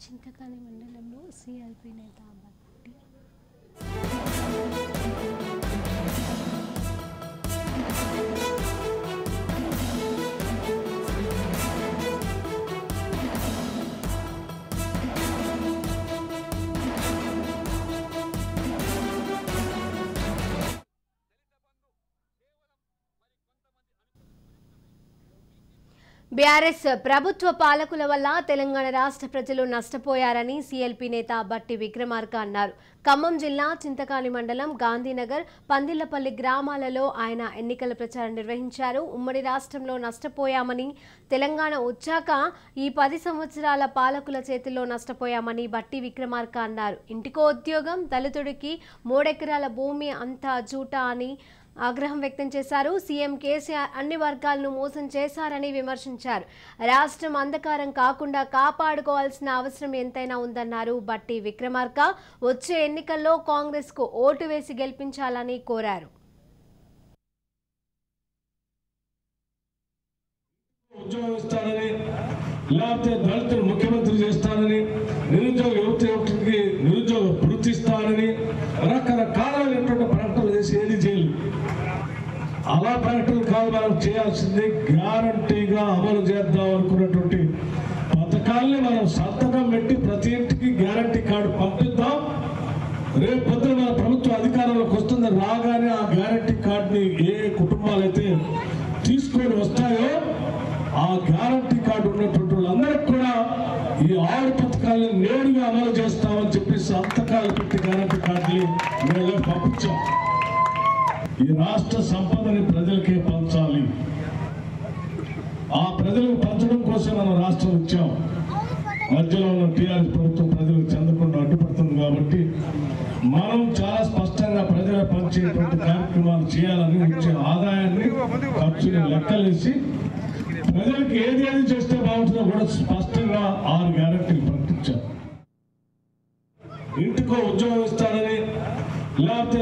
చింతకాని మండలంలో సిఎల్పి నేత భట్టి బీఆర్ఎస్ ప్రభుత్వ పాలకుల వల్ల తెలంగాణ రాష్ట్ర ప్రజలు నష్టపోయారని సీఎల్పీ నేత భట్టి విక్రమార్క అన్నారు. ఖమ్మం జిల్లా చింతకాని మండలం గాంధీనగర్, పందిళ్లపల్లి గ్రామాలలో ఆయన ఎన్నికల ప్రచారం నిర్వహించారు. ఉమ్మడి రాష్ట్రంలో నష్టపోయామని, తెలంగాణ వచ్చాక ఈ 10 సంవత్సరాల పాలకుల చేతుల్లో నష్టపోయామని భట్టి విక్రమార్క అన్నారు. ఇంటికో ఉద్యోగం, దళితుడికి 3 ఎకరాల భూమి అంతా జూటా అని ఆగ్రహం వ్యక్తం చేశారు. సీఎం కేసీఆర్ అన్ని వర్గాలను మోసం చేశారని విమర్శించారు. రాష్ట్రం అంధకారం కాకుండా కాపాడుకోవాల్సిన అవసరం ఎంతైనా ఉందన్నారు భట్టి విక్రమార్క. వచ్చే ఎన్నికల్లో కాంగ్రెస్ కు ఓటు వేసి గెలిపించాలని కోరారు. ముఖ్యమంత్రి చేస్తానని, నిరుద్యోగ యువతకి నిరుద్యోగ వృత్తి ఇస్తానని రకరకాలైనటువంటి ప్రకటనలు చేసి ఏది చేయలేదు. అలా ప్రకటనలు కాదు, మనం చేయాల్సింది గ్యారంటీగా అమలు చేద్దాం అనుకున్నటువంటి పథకాల్ని మనం సంతకం పెట్టి ప్రతి ఇంటికి గ్యారంటీ కార్డు పంపిద్దాం. రేపు పొద్దున మన ప్రభుత్వం అధికారంలోకి వస్తుంది, రాగానే ఆ గ్యారంటీ కార్డుని ఏ కుటుంబాలైతే తీసుకొని వస్తాయో ఆ గ్యారంటీ కార్డు ఉన్నటువంటి వాళ్ళందరికీ కూడా ఈ 6 పథకాలను నేరుగా అమలు చేస్తామని చెప్పి సంతకాలు పెట్టి గ్యారంటీ కార్డుని మేము పంపించాం. ఈ రాష్ట్ర సంపదని ప్రజలకే పంచాలి. ఆ ప్రజలకు పంచడం కోసం మనం రాష్ట్రం ఇచ్చాం. మధ్యలో ఉన్న టీఆర్ఎస్ ప్రభుత్వం ప్రజలకు చెందకుండా అడ్డుపడుతుంది కాబట్టి మనం చాలా స్పష్టంగా ప్రజల పంచేటువంటి కార్యక్రమాలు చేయాలని, వచ్చే ఆదాయాన్ని ఖర్చుని లెక్కలేసి ప్రజలకు ఏది చేస్తే బాగుంటుందో కూడా స్పష్టంగా 6 గ్యారెంటీలు ప్రకటించారు. ఇంటికో ఉద్యోగం ఇస్తానని, లేకపోతే